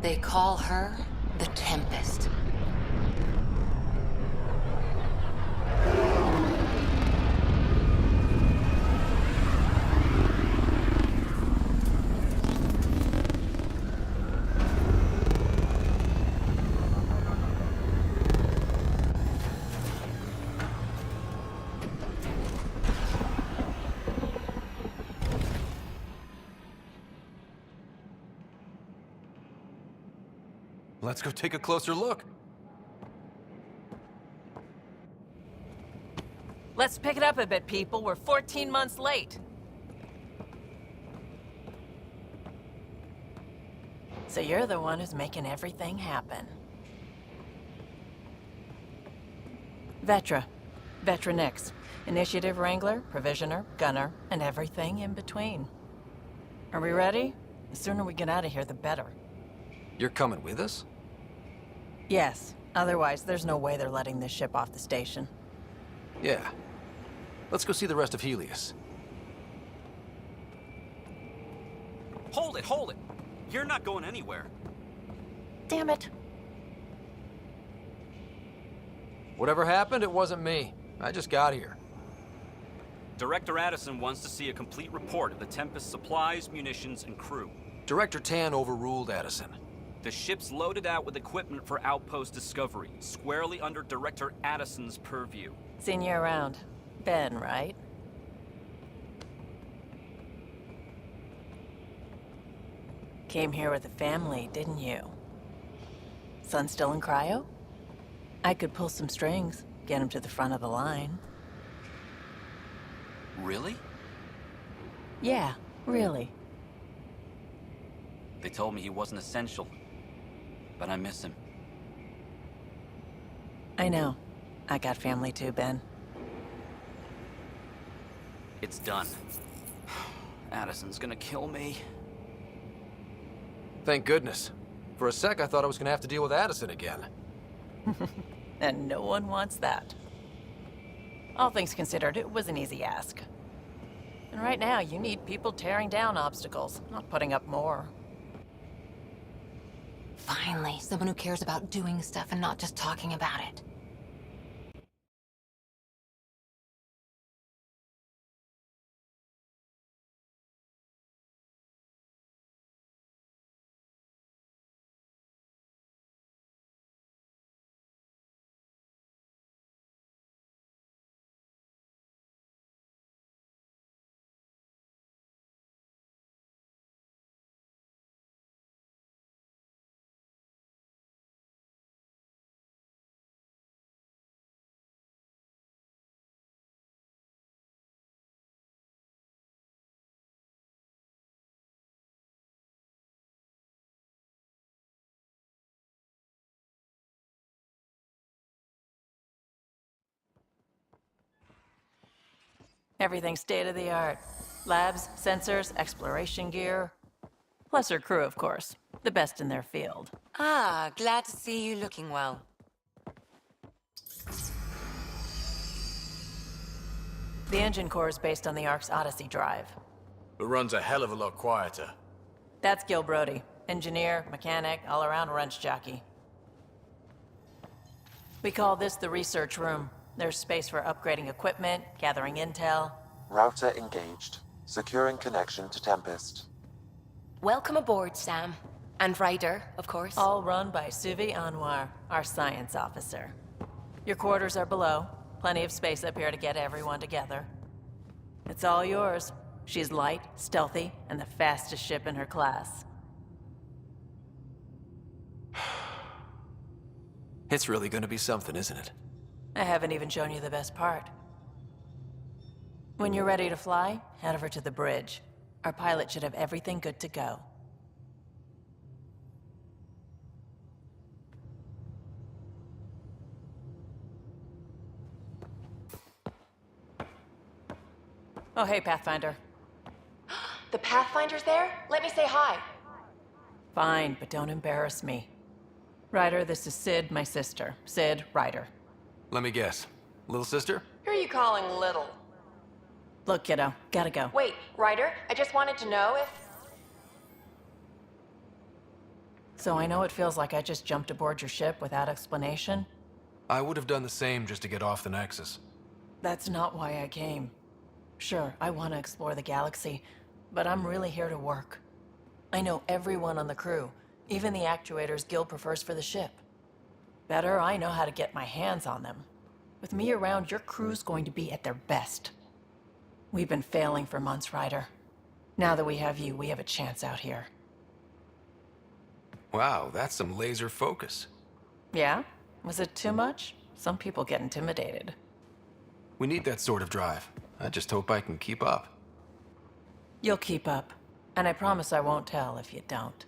They call her the Tempest. Let's go take a closer look. Let's pick it up a bit, people. We're 14 months late. So you're the one who's making everything happen. Vetra. Vetra Nix. Initiative Wrangler, Provisioner, Gunner, and everything in between. Are we ready? The sooner we get out of here, the better. You're coming with us? Yes. Otherwise, there's no way they're letting this ship off the station. Yeah. Let's go see the rest of Helios. Hold it, hold it! You're not going anywhere. Damn it. Whatever happened, it wasn't me. I just got here. Director Addison wants to see a complete report of the Tempest's supplies, munitions, and crew. Director Tan overruled Addison. The ship's loaded out with equipment for outpost discovery, squarely under Director Addison's purview. Seen you around. Ben, right? Came here with a family, didn't you? Son still in cryo? I could pull some strings, get him to the front of the line. Really? Yeah, really. They told me he wasn't essential, but I miss him. I know. I got family too, Ben. It's done. Addison's gonna kill me. Thank goodness. For a sec, I thought I was gonna have to deal with Addison again. And no one wants that. All things considered, it was an easy ask. And right now, you need people tearing down obstacles, not putting up more. Finally, someone who cares about doing stuff and not just talking about it. Everything's state-of-the-art. Labs, sensors, exploration gear. Plus her crew, of course. The best in their field. Ah, glad to see you looking well. The engine core is based on the Ark's Odyssey drive. It runs a hell of a lot quieter. That's Gil Brody. Engineer, mechanic, all-around wrench jockey. We call this the research room. There's space for upgrading equipment, gathering intel. Router engaged. Securing connection to Tempest. Welcome aboard, Sam. And Ryder, of course. All run by Suvi Anwar, our science officer. Your quarters are below. Plenty of space up here to get everyone together. It's all yours. She's light, stealthy, and the fastest ship in her class. It's really gonna be something, isn't it? I haven't even shown you the best part. When you're ready to fly, head over to the bridge. Our pilot should have everything good to go. Oh, hey, Pathfinder. The Pathfinder's there? Let me say hi. Fine, but don't embarrass me. Ryder, this is Sid, my sister. Sid, Ryder. Let me guess. Little sister? Who are you calling little? Look, kiddo, gotta go. Wait, Ryder, I just wanted to know if... So I know it feels like I just jumped aboard your ship without explanation. I would have done the same just to get off the Nexus. That's not why I came. Sure, I want to explore the galaxy, but I'm really here to work. I know everyone on the crew, even the actuators Gil prefers for the ship. Better, I know how to get my hands on them. With me around, your crew's going to be at their best. We've been failing for months, Ryder. Now that we have you, we have a chance out here. Wow, that's some laser focus. Yeah? Was it too much? Some people get intimidated. We need that sort of drive. I just hope I can keep up. You'll keep up, and I promise I won't tell if you don't.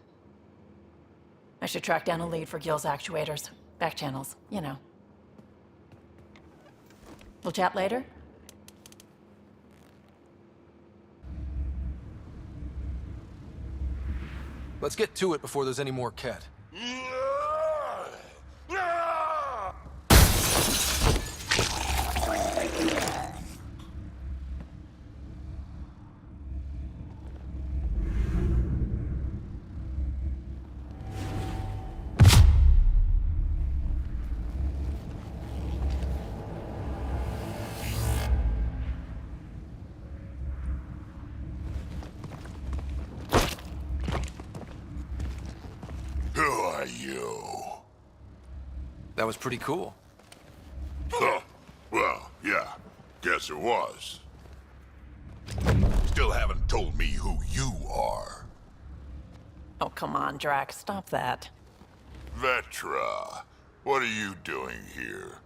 I should track down a lead for Gil's actuators. Back channels, you know. We'll chat later? Let's get to it before there's any more Ket. Who are you? That was pretty cool. Huh. Well, yeah. Guess it was. Still haven't told me who you are. Oh, come on, Drax, stop that. Vetra. What are you doing here?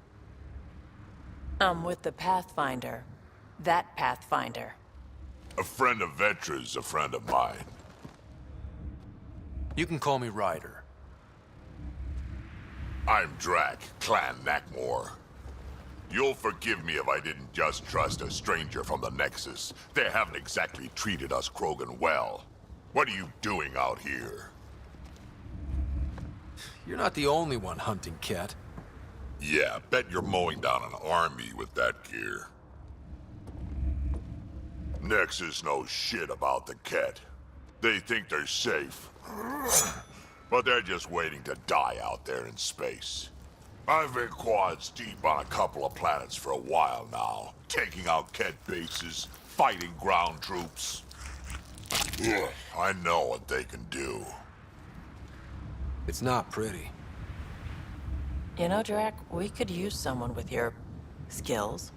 I'm with the Pathfinder. That Pathfinder. A friend of Vetra's a friend of mine. You can call me Ryder. I'm Drac, Clan Nakmor. You'll forgive me if I didn't just trust a stranger from the Nexus. They haven't exactly treated us Krogan well. What are you doing out here? You're not the only one hunting Ket. Yeah, bet you're mowing down an army with that gear. Nexus knows shit about the Ket. They think they're safe. But they're just waiting to die out there in space. I've been quads deep on a couple of planets for a while now, taking out Ket bases, fighting ground troops. Ugh, I know what they can do. It's not pretty. You know, Drac, we could use someone with your skills.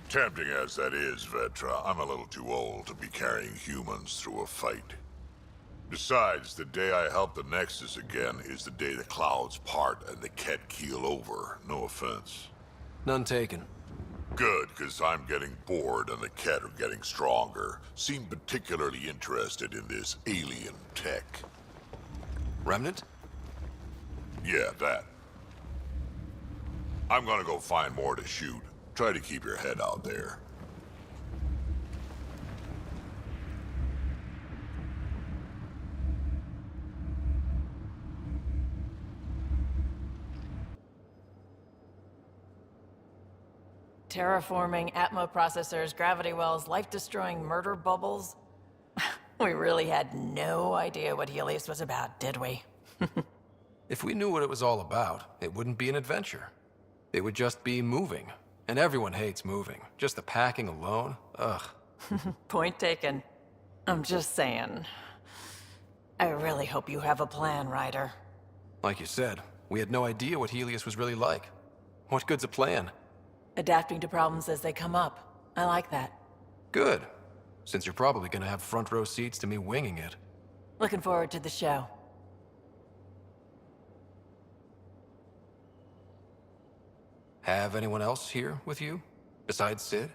Tempting as that is, Vetra, I'm a little too old to be carrying humans through a fight. Besides, the day I help the Nexus again is the day the clouds part and the Ket keel over. No offense. None taken. Good, because I'm getting bored and the Ket are getting stronger. Seem particularly interested in this alien tech. Remnant? Yeah, that. I'm gonna go find more to shoot. Try to keep your head out there. Terraforming, Atmo processors, gravity wells, life-destroying murder bubbles. We really had no idea what Helios was about, did we? If we knew what it was all about, it wouldn't be an adventure. It would just be moving. And everyone hates moving. Just the packing alone, ugh. Point taken. I'm just saying. I really hope you have a plan, Ryder. Like you said, we had no idea what Helios was really like. What good's a plan? Adapting to problems as they come up. I like that. Good. Since you're probably gonna have front row seats to me winging it. Looking forward to the show. Have anyone else here with you? Besides Sid?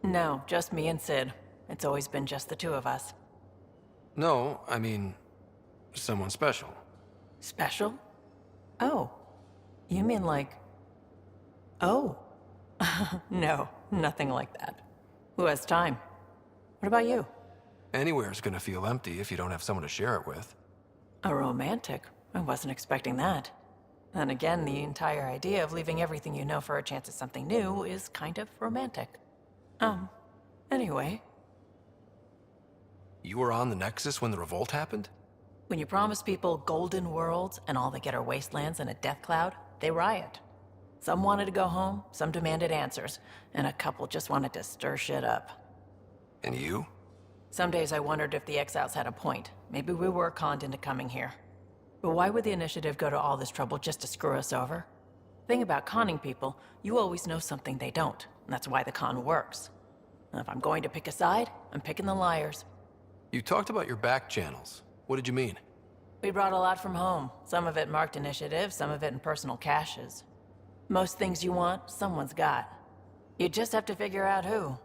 No, just me and Sid. It's always been just the two of us. No, I mean, someone special. Special? Oh. You mean like... Oh. No, nothing like that. Who has time? What about you? Anywhere's gonna feel empty if you don't have someone to share it with. A romantic? I wasn't expecting that. And again, the entire idea of leaving everything you know for a chance at something new is kind of romantic. Anyway. You were on the Nexus when the revolt happened? When you promise people golden worlds and all they get are wastelands and a death cloud, they riot. Some wanted to go home, some demanded answers, and a couple just wanted to stir shit up. And you? Some days I wondered if the exiles had a point. Maybe we were conned into coming here. But why would the Initiative go to all this trouble just to screw us over? Thing about conning people, you always know something they don't, and that's why the con works. And if I'm going to pick a side, I'm picking the liars. You talked about your back channels. What did you mean? We brought a lot from home. Some of it marked Initiative, some of it in personal caches. Most things you want, someone's got. You just have to figure out who,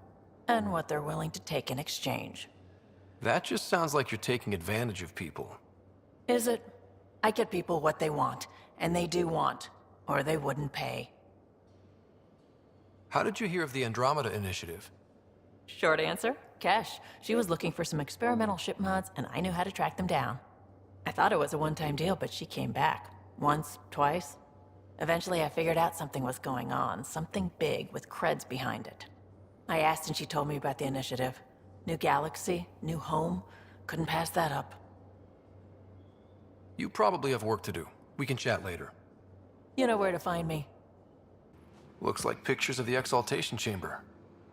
and what they're willing to take in exchange. That just sounds like you're taking advantage of people. Is it? I get people what they want, and they do want, or they wouldn't pay. How did you hear of the Andromeda Initiative? Short answer, Kesh. She was looking for some experimental ship mods, and I knew how to track them down. I thought it was a one-time deal, but she came back. Once, twice. Eventually, I figured out something was going on, something big with creds behind it. I asked and she told me about the Initiative. New galaxy, new home. Couldn't pass that up. You probably have work to do. We can chat later. You know where to find me. Looks like pictures of the Exaltation Chamber.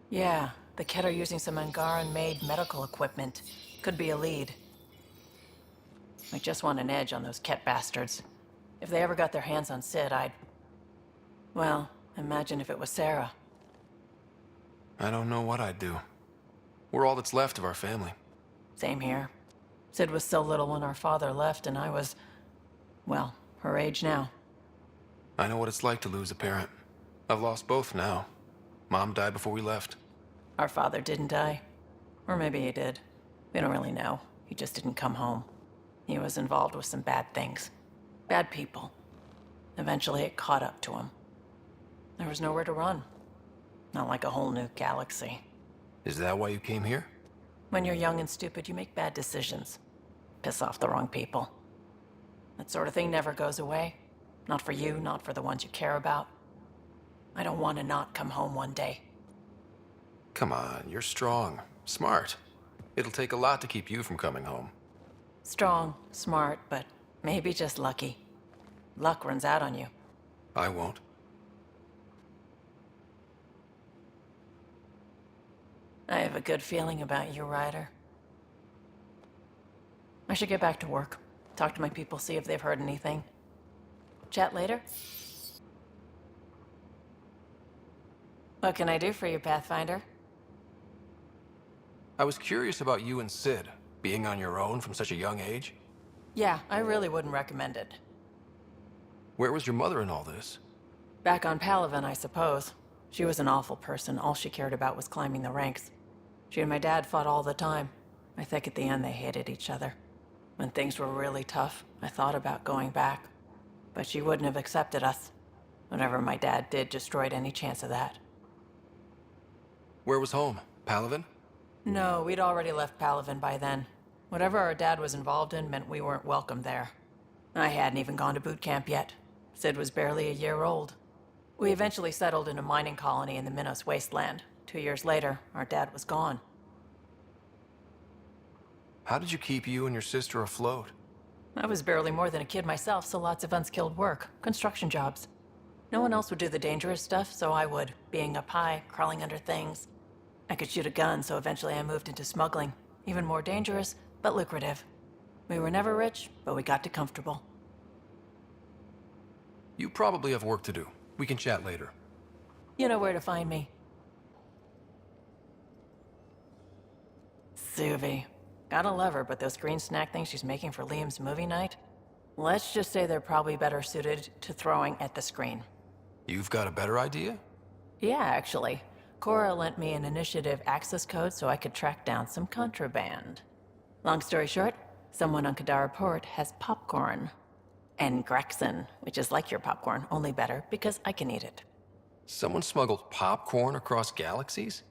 Yeah, the Kett are using some Angaran-made medical equipment. Could be a lead. I just want an edge on those Kett bastards. If they ever got their hands on Sid, well, imagine if it was Sarah. I don't know what I'd do. We're all that's left of our family. Same here. Sid was so little when our father left, and I was, well, her age now. I know what it's like to lose a parent. I've lost both now. Mom died before we left. Our father didn't die. Or maybe he did. We don't really know. He just didn't come home. He was involved with some bad things. Bad people. Eventually it caught up to him. There was nowhere to run. Not like a whole new galaxy. Is that why you came here? When you're young and stupid, you make bad decisions. Piss off the wrong people. That sort of thing never goes away. Not for you, not for the ones you care about. I don't want to not come home one day. Come on, you're strong, smart. It'll take a lot to keep you from coming home. Strong, smart, but maybe just lucky. Luck runs out on you. I won't. I have a good feeling about you, Ryder. I should get back to work. Talk to my people, see if they've heard anything. Chat later? What can I do for you, Pathfinder? I was curious about you and Sid, being on your own from such a young age. Yeah, I really wouldn't recommend it. Where was your mother in all this? Back on Palaven, I suppose. She was an awful person. All she cared about was climbing the ranks. She and my dad fought all the time. I think at the end they hated each other. When things were really tough, I thought about going back. But she wouldn't have accepted us. Whatever my dad did destroyed any chance of that. Where was home? Palaven? No, we'd already left Palaven by then. Whatever our dad was involved in meant we weren't welcome there. I hadn't even gone to boot camp yet. Sid was barely a year old. We eventually settled in a mining colony in the Minos wasteland. 2 years later, our dad was gone. How did you keep you and your sister afloat? I was barely more than a kid myself, so lots of unskilled work. Construction jobs. No one else would do the dangerous stuff, so I would. Being up high, crawling under things. I could shoot a gun, so eventually I moved into smuggling. Even more dangerous, but lucrative. We were never rich, but we got to comfortable. You probably have work to do. We can chat later. You know where to find me. Suvi. Gotta love her, but those green snack things she's making for Liam's movie night? Let's just say they're probably better suited to throwing at the screen. You've got a better idea? Yeah, actually. Cora lent me an initiative access code so I could track down some contraband. Long story short, someone on Kadara Port has popcorn. And Grexon, which is like your popcorn, only better because I can eat it. Someone smuggled popcorn across galaxies?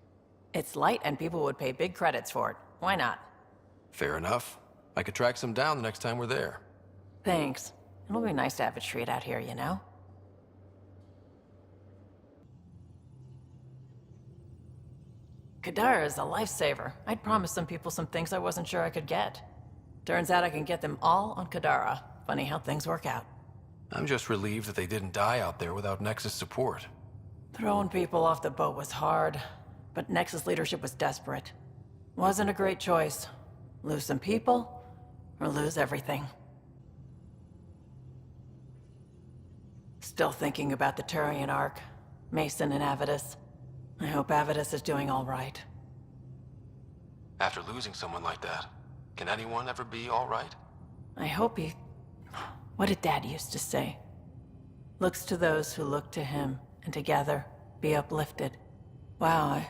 It's light and people would pay big credits for it. Why not? Fair enough. I could track some down the next time we're there. Thanks. It'll be nice to have a treat out here, you know? Kadara is a lifesaver. I'd promised some people some things I wasn't sure I could get. Turns out I can get them all on Kadara. Funny how things work out. I'm just relieved that they didn't die out there without Nexus support. Throwing people off the boat was hard, but Nexus leadership was desperate. Wasn't a great choice. Lose some people, or lose everything. Still thinking about the Turian Ark, Mason and Avidus. I hope Avidus is doing all right. After losing someone like that, can anyone ever be all right? I hope he... What did Dad used to say? Looks to those who look to him, and together be uplifted. Wow, I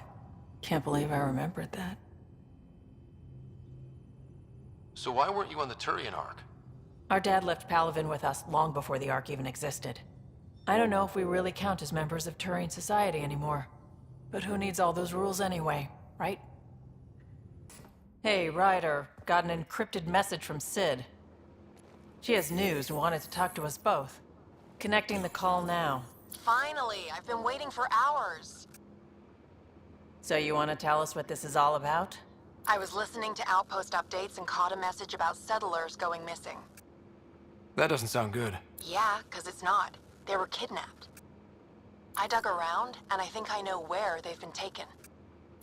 can't believe I remembered that. So why weren't you on the Turian Ark? Our dad left Palavin with us long before the Ark even existed. I don't know if we really count as members of Turian society anymore. But who needs all those rules anyway, right? Hey, Ryder, got an encrypted message from Sid. She has news and wanted to talk to us both. Connecting the call now. Finally, I've been waiting for hours. So you want to tell us what this is all about? I was listening to Outpost updates and caught a message about settlers going missing. That doesn't sound good. Yeah, 'cause it's not. They were kidnapped. I dug around, and I think I know where they've been taken.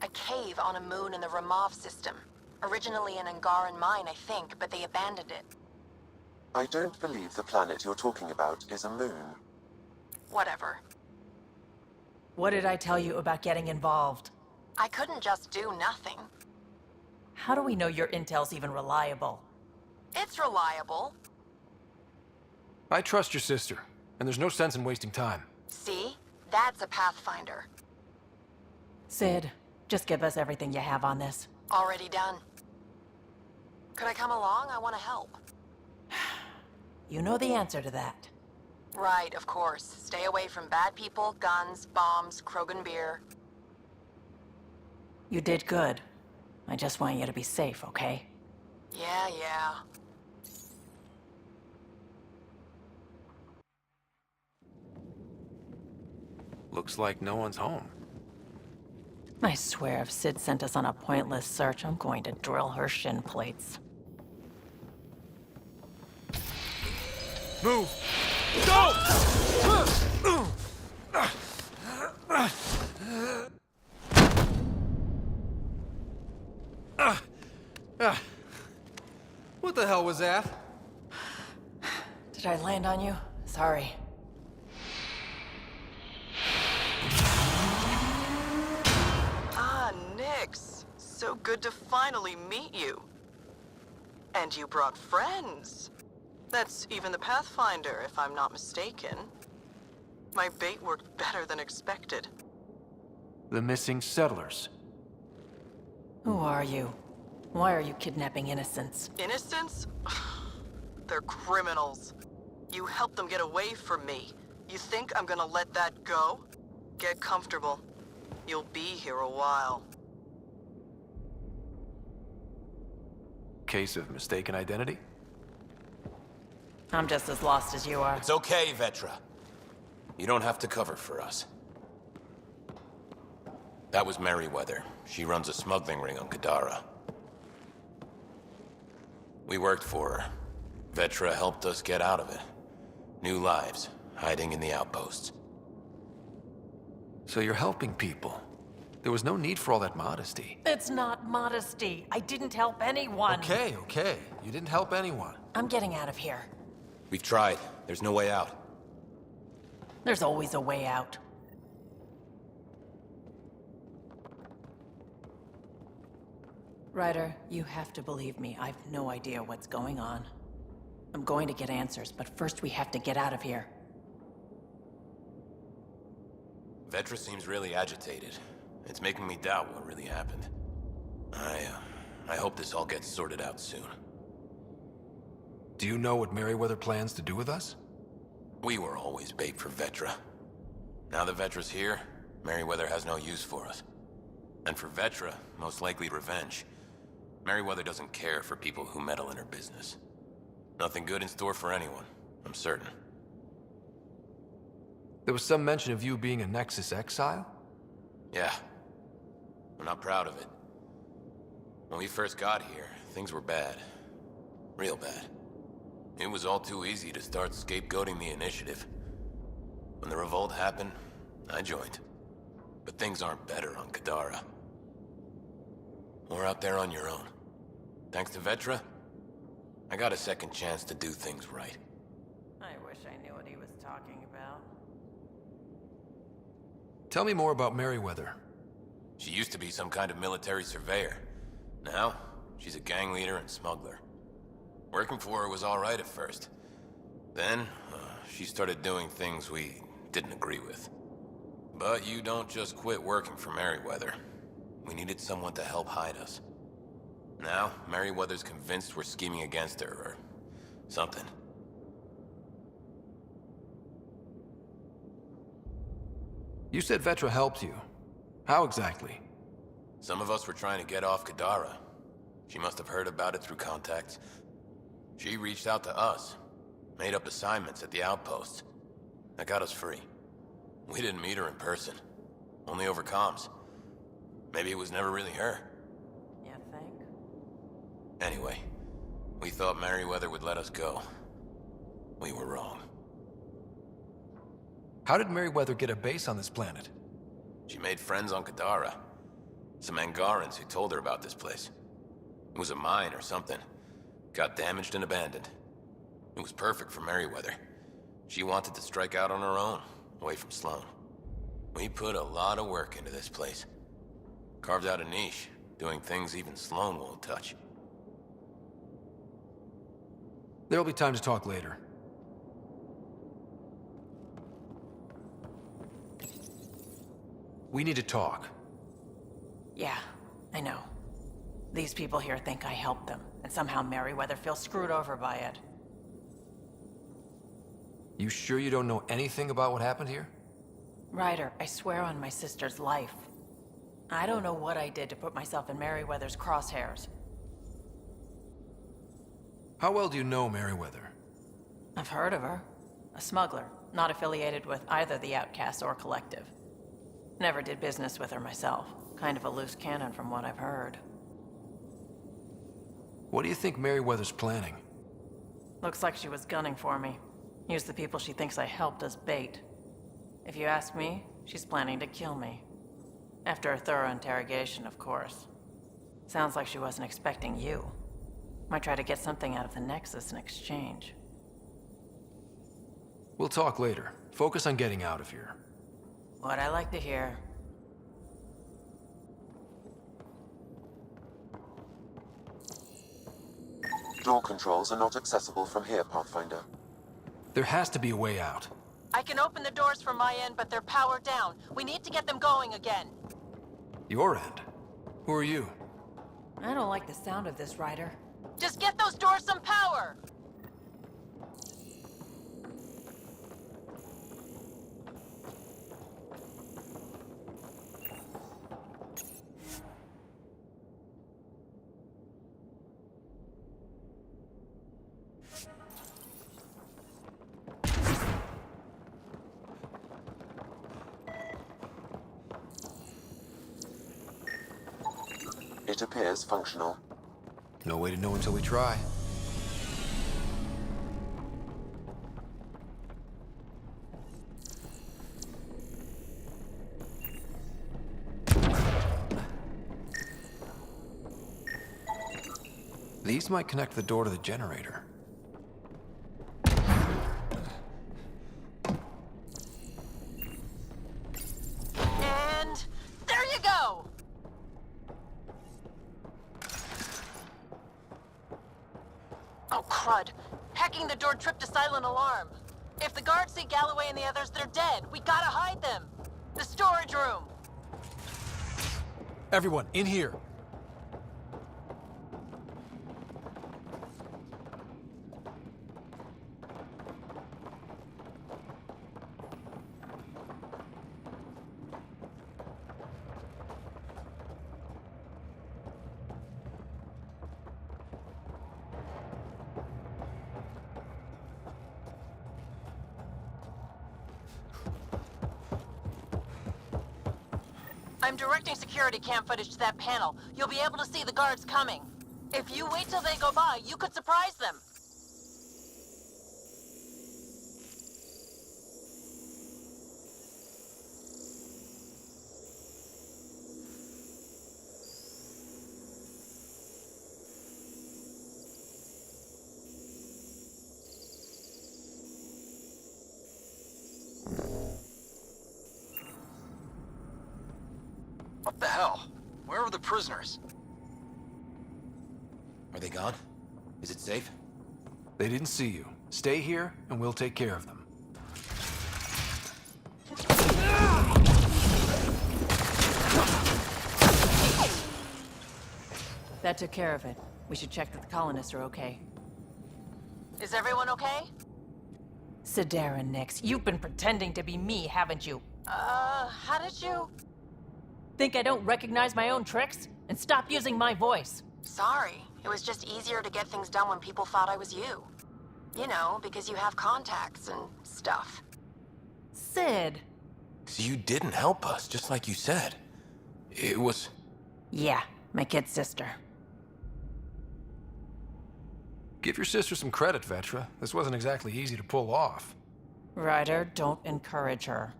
A cave on a moon in the Ramov system. Originally an Angaran mine, I think, but they abandoned it. I don't believe the planet you're talking about is a moon. Whatever. What did I tell you about getting involved? I couldn't just do nothing. How do we know your intel's even reliable? It's reliable. I trust your sister, and there's no sense in wasting time. See? That's a Pathfinder. Sid, just give us everything you have on this. Already done. Could I come along? I want to help. You know the answer to that. Right, of course. Stay away from bad people, guns, bombs, Krogan beer. You did good. I just want you to be safe, okay? Yeah. Looks like no one's home. I swear if Sid sent us on a pointless search, I'm going to drill her shin plates. Move! Go! What the hell was that? Did I land on you? Sorry. Ah, Nix. So good to finally meet you. And you brought friends. That's even the Pathfinder, if I'm not mistaken. My bait worked better than expected. The missing settlers. Who are you? Why are you kidnapping innocents? Innocents? They're criminals. You helped them get away from me. You think I'm gonna let that go? Get comfortable. You'll be here a while. Case of mistaken identity? I'm just as lost as you are. It's okay, Vetra. You don't have to cover for us. That was Merryweather. She runs a smuggling ring on Kadara. We worked for her. Vetra helped us get out of it. New lives, hiding in the outposts. So you're helping people. There was no need for all that modesty. It's not modesty. I didn't help anyone. Okay. You didn't help anyone. I'm getting out of here. We've tried. There's no way out. There's always a way out. Ryder, you have to believe me. I've no idea what's going on. I'm going to get answers, but first we have to get out of here. Vetra seems really agitated. It's making me doubt what really happened. I hope this all gets sorted out soon. Do you know what Merryweather plans to do with us? We were always bait for Vetra. Now that Vetra's here, Merryweather has no use for us. And for Vetra, most likely revenge. Merryweather doesn't care for people who meddle in her business. Nothing good in store for anyone, I'm certain. There was some mention of you being a Nexus exile? Yeah. I'm not proud of it. When we first got here, things were bad. Real bad. It was all too easy to start scapegoating the initiative. When the revolt happened, I joined. But things aren't better on Kadara. Or out there on your own. Thanks to Vetra, I got a second chance to do things right. I wish I knew what he was talking about. Tell me more about Merryweather. She used to be some kind of military surveyor. Now, she's a gang leader and smuggler. Working for her was all right at first. Then, she started doing things we didn't agree with. But you don't just quit working for Merryweather. We needed someone to help hide us. Now, Merryweather's convinced we're scheming against her, or something. You said Vetra helped you. How exactly? Some of us were trying to get off Kadara. She must have heard about it through contacts. She reached out to us, made up assignments at the outposts. That got us free. We didn't meet her in person, only over comms. Maybe it was never really her. You think? Anyway, we thought Merryweather would let us go. We were wrong. How did Merryweather get a base on this planet? She made friends on Kadara. Some Angarans who told her about this place. It was a mine or something. Got damaged and abandoned. It was perfect for Merryweather. She wanted to strike out on her own, away from Sloan. We put a lot of work into this place. Carved out a niche, doing things even Sloan won't touch. There'll be time to talk later. We need to talk. Yeah, I know. These people here think I helped them, and somehow Merryweather feels screwed over by it. You sure you don't know anything about what happened here? Ryder, I swear on my sister's life. I don't know what I did to put myself in Merryweather's crosshairs. How well do you know Merryweather? I've heard of her. A smuggler, not affiliated with either the Outcasts or Collective. Never did business with her myself. Kind of a loose cannon from what I've heard. What do you think Merryweather's planning? Looks like she was gunning for me. Use the people she thinks I helped as bait. If you ask me, she's planning to kill me. After a thorough interrogation, of course. Sounds like she wasn't expecting you. Might try to get something out of the Nexus in exchange. We'll talk later. Focus on getting out of here. What I like to hear. Door controls are not accessible from here, Pathfinder. There has to be a way out. I can open the doors from my end, but they're powered down. We need to get them going again. Your end? Who are you? I don't like the sound of this, Ryder. Just get those doors some power! It appears functional. No way to know until we try. These might connect the door to the generator. And there you go! Oh, crud. Hacking the door tripped a silent alarm. If the guards see Galloway and the others, they're dead. We gotta hide them. The storage room. Everyone, in here! I'm directing security cam footage to that panel. You'll be able to see the guards coming. If you wait till they go by, you could surprise them. What the hell? Where are the prisoners? Are they gone? Is it safe? They didn't see you. Stay here, and we'll take care of them. That took care of it. We should check that the colonists are okay. Is everyone okay? Sidera Nix, you've been pretending to be me, haven't you? How did you... Think I don't recognize my own tricks? And stop using my voice. Sorry. It was just easier to get things done when people thought I was you. You know, because you have contacts and stuff. Sid. So you didn't help us, just like you said. It was... Yeah, my kid sister. Give your sister some credit, Vetra. This wasn't exactly easy to pull off. Ryder, don't encourage her.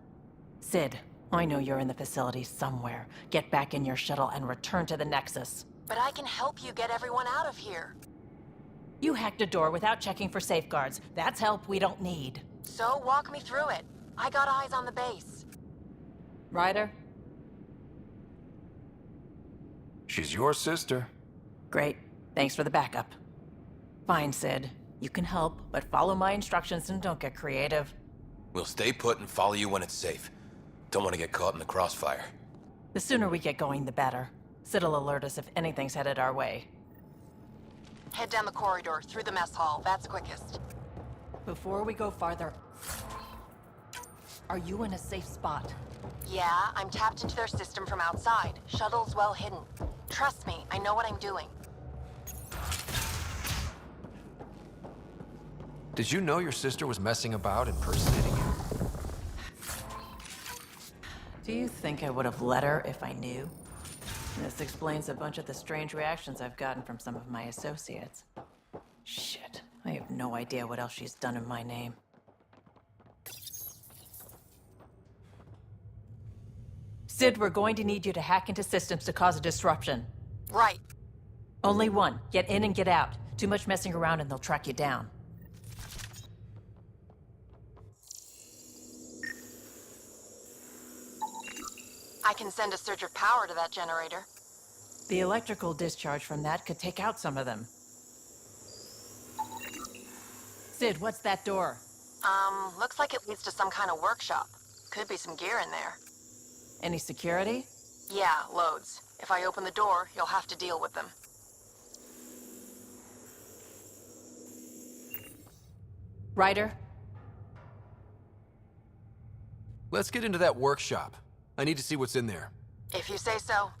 Sid, I know you're in the facility somewhere. Get back in your shuttle and return to the Nexus. But I can help you get everyone out of here. You hacked a door without checking for safeguards. That's help we don't need. So walk me through it. I got eyes on the base. Ryder? She's your sister. Great. Thanks for the backup. Fine, Sid. You can help, but follow my instructions and don't get creative. We'll stay put and follow you when it's safe. Don't want to get caught in the crossfire. The sooner we get going, the better. Sid'll alert us if anything's headed our way. Head down the corridor, through the mess hall. That's quickest. Before we go farther, are you in a safe spot? Yeah, I'm tapped into their system from outside. Shuttle's well hidden. Trust me, I know what I'm doing. Did you know your sister was messing about impersonating you? Do you think I would have let her if I knew? This explains a bunch of the strange reactions I've gotten from some of my associates. Shit, I have no idea what else she's done in my name. Sid, we're going to need you to hack into systems to cause a disruption. Right. Only one. Get in and get out. Too much messing around and they'll track you down. I can send a surge of power to that generator. The electrical discharge from that could take out some of them. Sid, what's that door? Looks like it leads to some kind of workshop. Could be some gear in there. Any security? Yeah, loads. If I open the door, you'll have to deal with them. Ryder? Let's get into that workshop. I need to see what's in there. If you say so.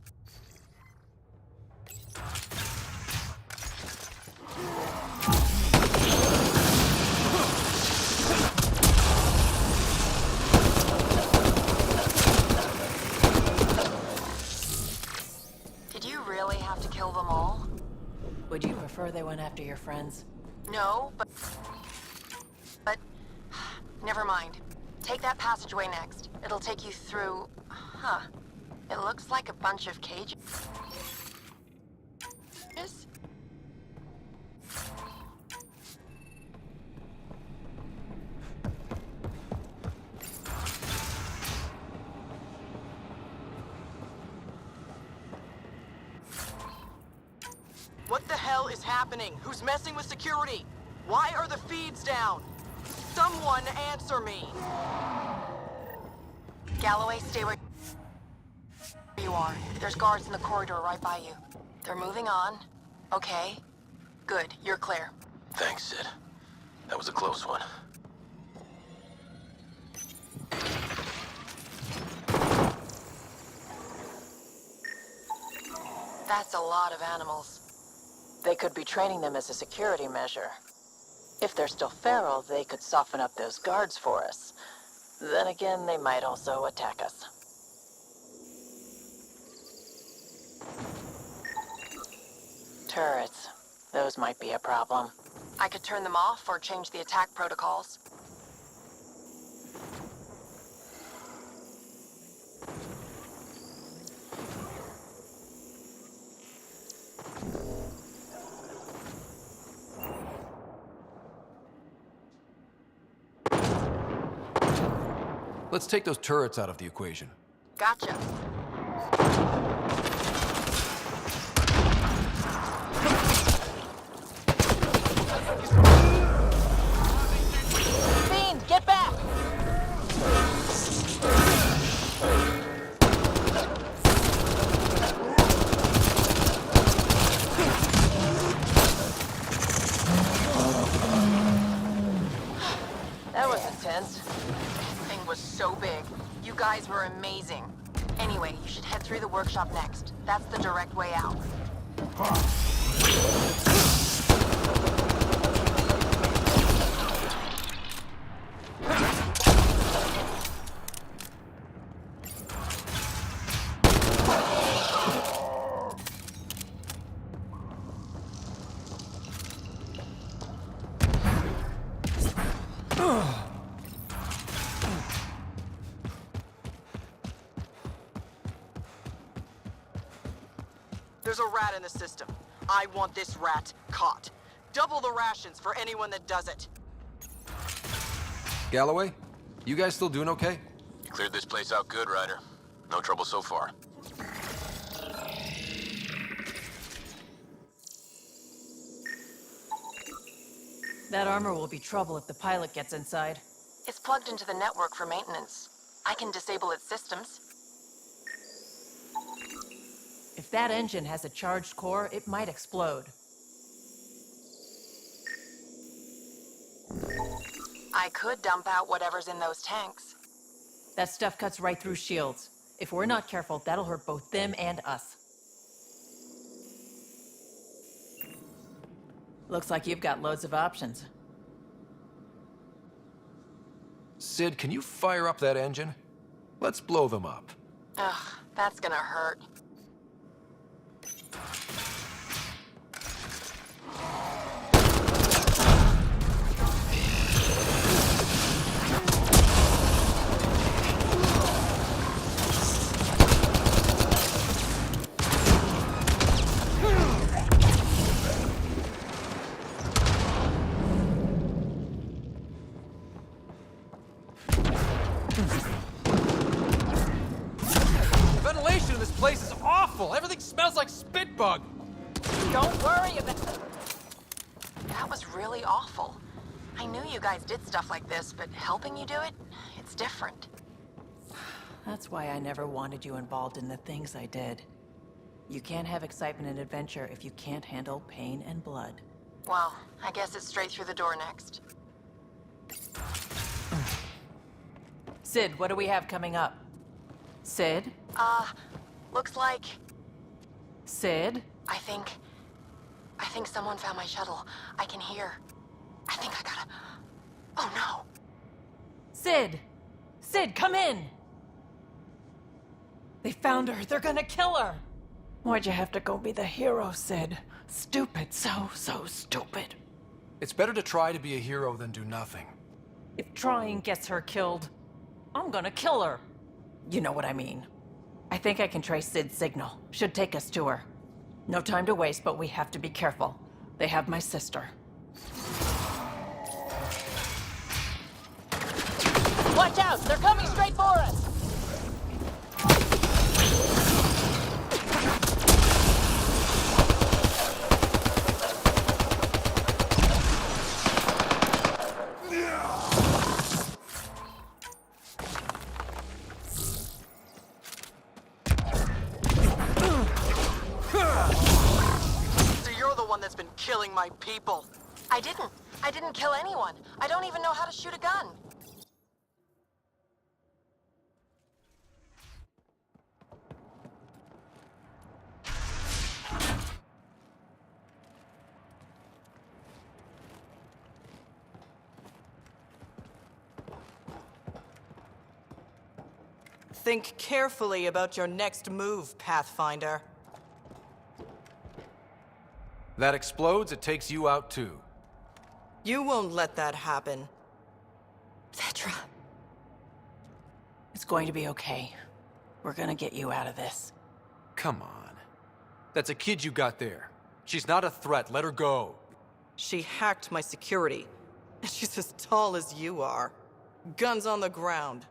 Did you really have to kill them all? Would you prefer they went after your friends? No, but... Never mind. Take that passageway next. It'll take you through... Huh. It looks like a bunch of cages. What the hell is happening? Who's messing with security? Why are the feeds down? Someone answer me! Galloway, stay where you are. There's guards in the corridor right by you. They're moving on. Okay. Good, you're clear. Thanks, Sid. That was a close one. That's a lot of animals. They could be training them as a security measure. If they're still feral, they could soften up those guards for us. Then again, they might also attack us. Turrets. Those might be a problem. I could turn them off or change the attack protocols. Let's take those turrets out of the equation. Gotcha. Fiend, get back! That was intense. Thing was so big. You guys were amazing. Anyway, you should head through the workshop next. That's the direct way out. There's a rat in the system. I want this rat caught. Double the rations for anyone that does it. Galloway, you guys still doing okay? You cleared this place out good, Ryder. No trouble so far. That armor will be trouble if the pilot gets inside. It's plugged into the network for maintenance. I can disable its systems. If that engine has a charged core, it might explode. I could dump out whatever's in those tanks. That stuff cuts right through shields. If we're not careful, that'll hurt both them and us. Looks like you've got loads of options. Sid, can you fire up that engine? Let's blow them up. Ugh, that's gonna hurt. The ventilation in this place is awful. Everything smells like spit bug. Don't worry about it. That was really awful. I knew you guys did stuff like this, but helping you do it, it's different. That's why I never wanted you involved in the things I did. You can't have excitement and adventure if you can't handle pain and blood. Well, I guess it's straight through the door next. Sid, what do we have coming up? Sid? Looks like... Sid? I think someone found my shuttle. I can hear. I think I gotta... Oh no! Sid! Sid, come in! They found her. They're gonna kill her! Why'd you have to go be the hero, Sid? Stupid. So stupid. It's better to try to be a hero than do nothing. If trying gets her killed, I'm gonna kill her. You know what I mean. I think I can trace Sid's signal. Should take us to her. No time to waste, but we have to be careful. They have my sister. Watch out! They're coming straight for us! So you're the one that's been killing my people. I didn't kill anyone. I don't even know how to shoot a gun. Think carefully about your next move, Pathfinder. That explodes, it takes you out too. You won't let that happen. Vetra. It's going to be okay. We're gonna get you out of this. Come on. That's a kid you got there. She's not a threat, let her go. She hacked my security. And she's as tall as you are. Guns on the ground.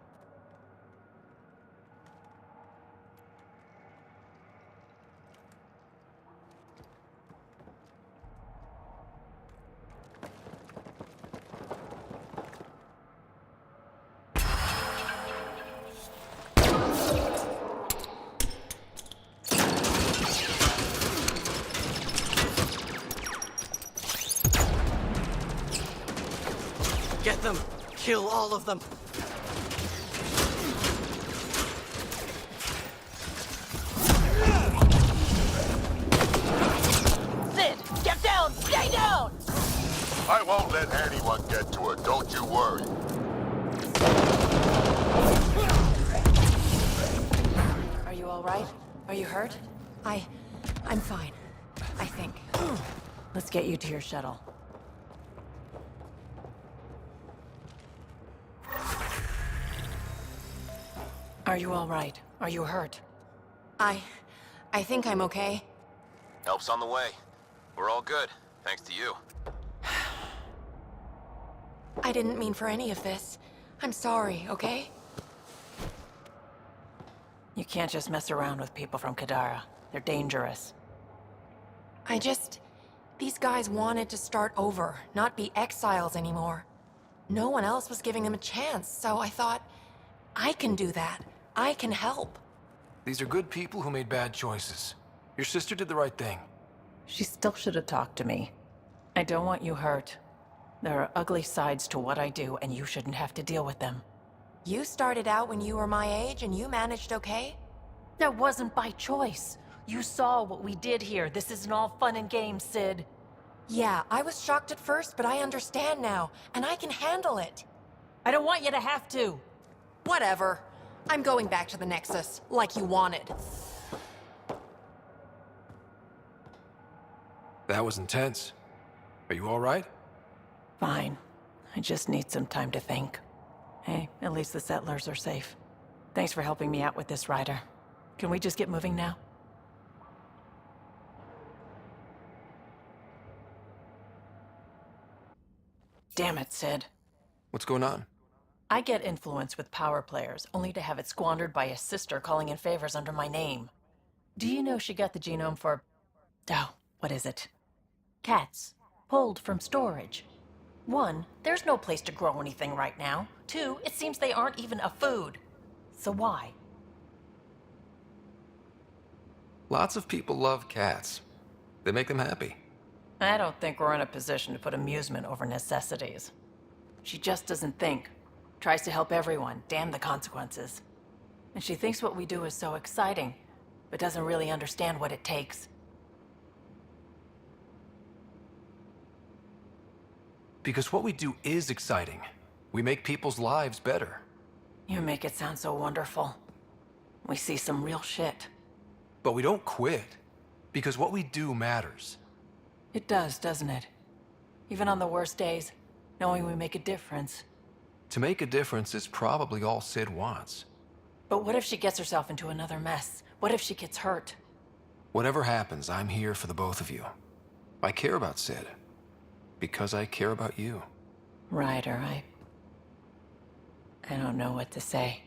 Get them! Kill all of them! Sid! Get down! Stay down! I won't let anyone get to her, don't you worry. Are you all right? Are you hurt? I'm fine. I think. Let's get you to your shuttle. Are you all right? Are you hurt? I think I'm okay. Help's on the way. We're all good, thanks to you. I didn't mean for any of this. I'm sorry, okay? You can't just mess around with people from Kadara. They're dangerous. These guys wanted to start over, not be exiles anymore. No one else was giving them a chance, so I thought, I can do that. I can help. These are good people who made bad choices. Your sister did the right thing. She still should have talked to me. I don't want you hurt. There are ugly sides to what I do, and you shouldn't have to deal with them. You started out when you were my age and you managed okay? That wasn't by choice. You saw what we did here. This isn't all fun and games, Sid. Yeah, I was shocked at first, but I understand now, and I can handle it. I don't want you to have to. Whatever. I'm going back to the Nexus, like you wanted. That was intense. Are you all right? Fine. I just need some time to think. Hey, at least the settlers are safe. Thanks for helping me out with this, Ryder. Can we just get moving now? Damn it, Sid. What's going on? I get influence with power players, only to have it squandered by a sister calling in favors under my name. Do you know she got the genome for... oh, what is it? Cats. Pulled from storage. 1, there's no place to grow anything right now. 2, it seems they aren't even a food. So why? Lots of people love cats. They make them happy. I don't think we're in a position to put amusement over necessities. She just doesn't think. Tries to help everyone, damn the consequences. And she thinks what we do is so exciting, but doesn't really understand what it takes. Because what we do is exciting. We make people's lives better. You make it sound so wonderful. We see some real shit. But we don't quit. Because what we do matters. It does, doesn't it? Even on the worst days, knowing we make a difference. To make a difference is probably all Sid wants. But what if she gets herself into another mess? What if she gets hurt? Whatever happens, I'm here for the both of you. I care about Sid. Because I care about you. Ryder, I don't know what to say.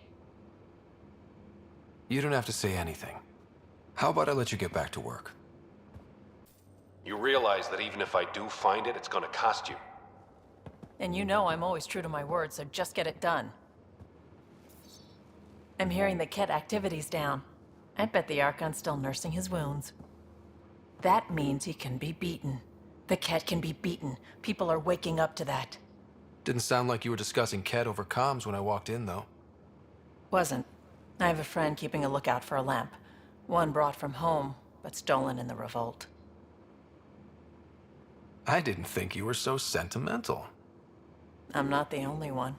You don't have to say anything. How about I let you get back to work? You realize that even if I do find it, it's gonna cost you. And you know I'm always true to my word, so just get it done. I'm hearing the Ket activity's down. I bet the Archon's still nursing his wounds. That means he can be beaten. The Ket can be beaten. People are waking up to that. Didn't sound like you were discussing Ket over comms when I walked in, though. Wasn't. I have a friend keeping a lookout for a lamp. One brought from home, but stolen in the revolt. I didn't think you were so sentimental. I'm not the only one.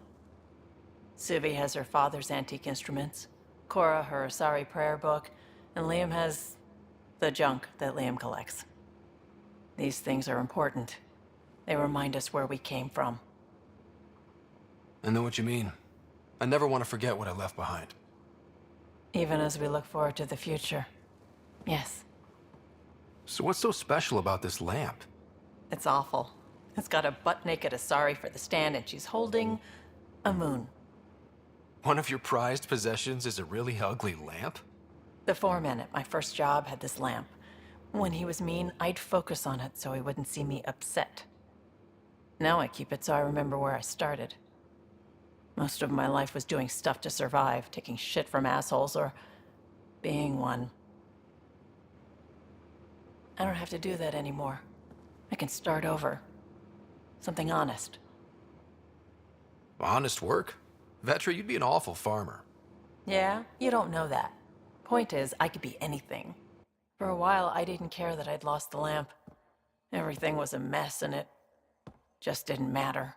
Suvi has her father's antique instruments, Cora her Asari prayer book, and Liam has the junk that Liam collects. These things are important. They remind us where we came from. I know what you mean. I never want to forget what I left behind. Even as we look forward to the future. Yes. So what's so special about this lamp? It's awful. It's got a butt-naked Asari for the stand, and she's holding a moon. One of your prized possessions is a really ugly lamp? The foreman at my first job had this lamp. When he was mean, I'd focus on it so he wouldn't see me upset. Now I keep it so I remember where I started. Most of my life was doing stuff to survive, taking shit from assholes, or being one. I don't have to do that anymore. I can start over. Something honest. Honest work? Vetra, you'd be an awful farmer. Yeah? You don't know that. Point is, I could be anything. For a while, I didn't care that I'd lost the lamp. Everything was a mess, and it just didn't matter.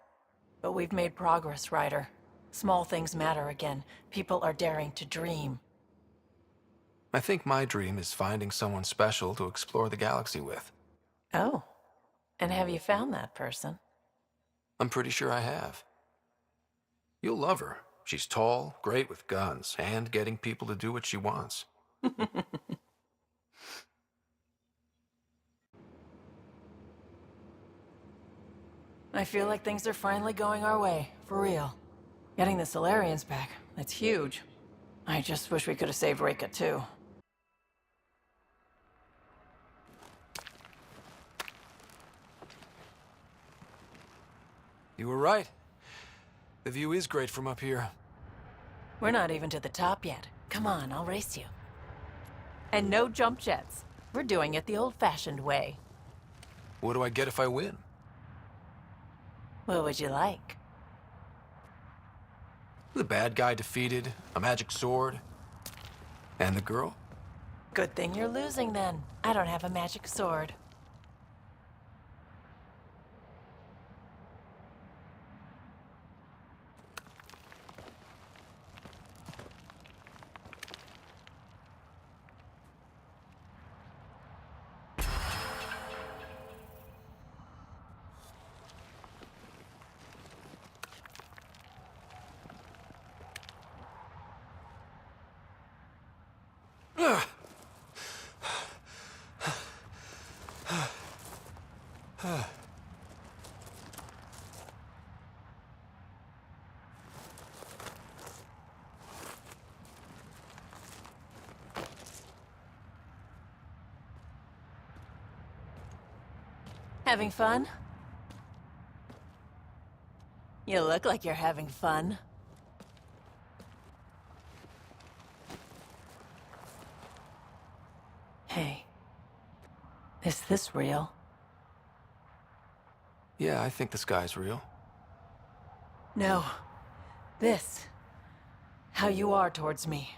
But we've made progress, Ryder. Small things matter again. People are daring to dream. I think my dream is finding someone special to explore the galaxy with. Oh. And have you found that person? I'm pretty sure I have. You'll love her. She's tall, great with guns, and getting people to do what she wants. I feel like things are finally going our way, for real. Getting the Solarians back, that's huge. I just wish we could have saved Reka too. You were right. The view is great from up here. We're not even to the top yet. Come on, I'll race you. And no jump jets. We're doing it the old-fashioned way. What do I get if I win? What would you like? The bad guy defeated, a magic sword, and the girl? Good thing you're losing then. I don't have a magic sword. Having fun? You look like you're having fun. Hey, is this real? Yeah, I think the sky's real. No. This. How you are towards me.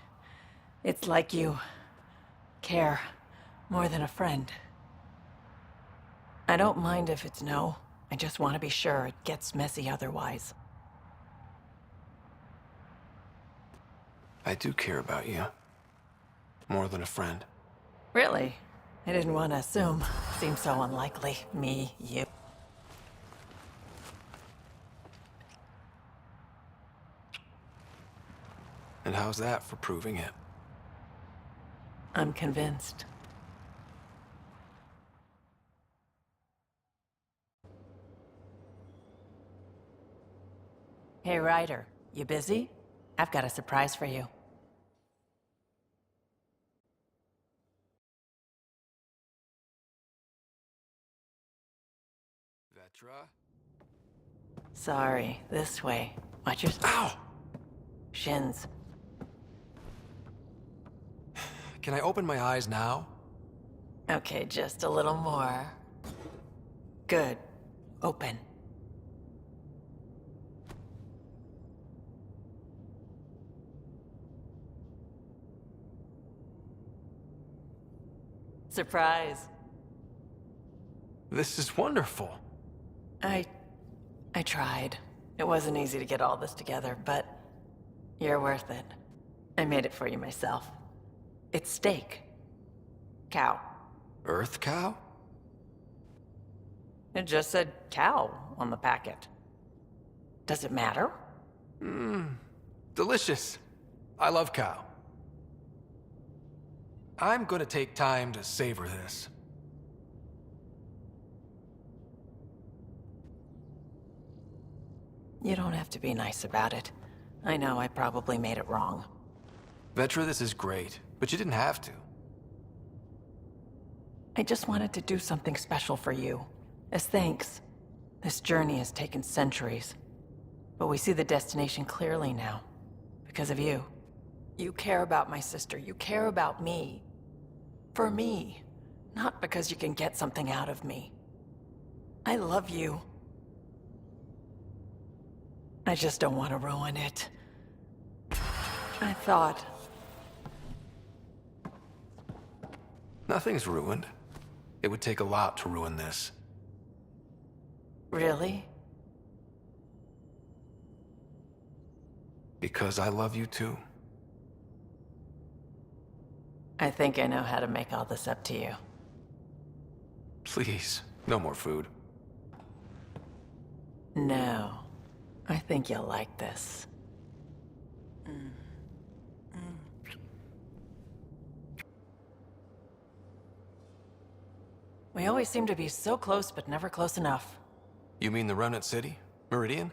It's like you care more than a friend. I don't mind if it's no. I just want to be sure it gets messy otherwise. I do care about you. More than a friend. Really? I didn't want to assume. Seems so unlikely. Me, you. And how's that for proving it? I'm convinced. Hey, Ryder. You busy? I've got a surprise for you. Vetra? Sorry. This way. Watch your... Ow! shins. Can I open my eyes now? Okay, just a little more. Good. Open. Surprise. This is wonderful. I tried. It wasn't easy to get all this together, but you're worth it. I made it for you myself. It's steak. Cow. Earth cow? It just said cow on the packet. Does it matter? Delicious. I love cow. I'm gonna take time to savor this. You don't have to be nice about it. I know I probably made it wrong. Vetra, this is great, but you didn't have to. I just wanted to do something special for you. As thanks. This journey has taken centuries. But we see the destination clearly now. Because of you. You care about my sister. You care about me. For me. Not because you can get something out of me. I love you. I just don't want to ruin it. I thought... Nothing's ruined. It would take a lot to ruin this. Really? Because I love you too. I think I know how to make all this up to you. Please, no more food. No. I think you'll like this. We always seem to be so close, but never close enough. You mean the Remnant City? Meridian?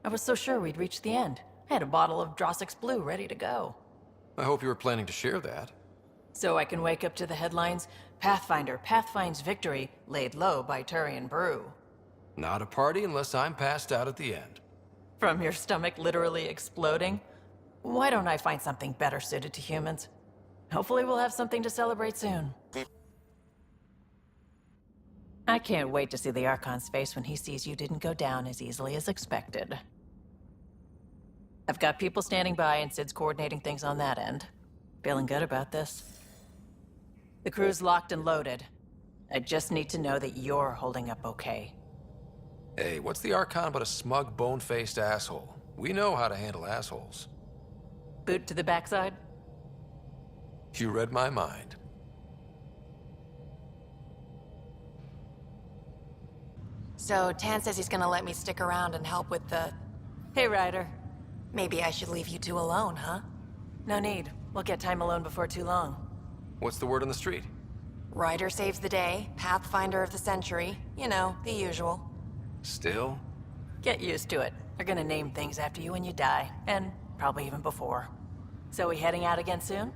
I was so sure we'd reach the end. I had a bottle of Drossix Blue ready to go. I hope you were planning to share that. So I can wake up to the headlines, Pathfinder pathfinds victory, laid low by Turian Brew. Not a party unless I'm passed out at the end. From your stomach literally exploding? Why don't I find something better suited to humans? Hopefully we'll have something to celebrate soon. I can't wait to see the Archon's face when he sees you didn't go down as easily as expected. I've got people standing by and Sid's coordinating things on that end. Feeling good about this. The crew's locked and loaded. I just need to know that you're holding up okay. Hey, what's the Archon but a smug, bone-faced asshole? We know how to handle assholes. Boot to the backside? You read my mind. So, Tan says he's gonna let me stick around and help with the... Hey, Ryder. Maybe I should leave you two alone, huh? No need. We'll get time alone before too long. What's the word on the street? Ryder saves the day, Pathfinder of the century. You know, the usual. Still? Get used to it. They're gonna name things after you when you die. And probably even before. So we heading out again soon?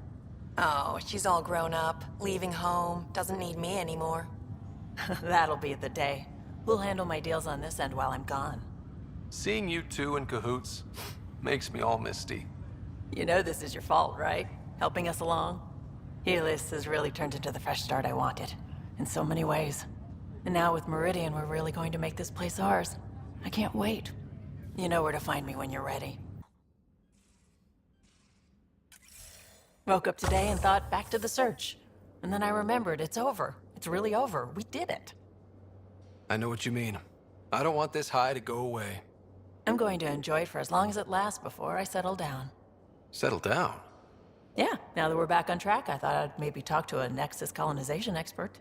Oh, she's all grown up, leaving home, doesn't need me anymore. That'll be the day. We'll handle my deals on this end while I'm gone. Seeing you two in cahoots makes me all misty. You know this is your fault, right? Helping us along? Helios has really turned into the fresh start I wanted. In so many ways. And now with Meridian, we're really going to make this place ours. I can't wait. You know where to find me when you're ready. Woke up today and thought, back to the search. And then I remembered, it's over. It's really over. We did it. I know what you mean. I don't want this high to go away. I'm going to enjoy it for as long as it lasts before I settle down. Settle down? Yeah, now that we're back on track, I thought I'd maybe talk to a Nexus colonization expert.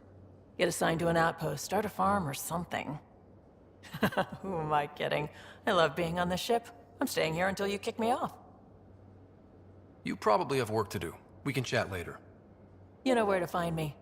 Get assigned to an outpost, start a farm or something. Who am I kidding? I love being on the ship. I'm staying here until you kick me off. You probably have work to do. We can chat later. You know where to find me.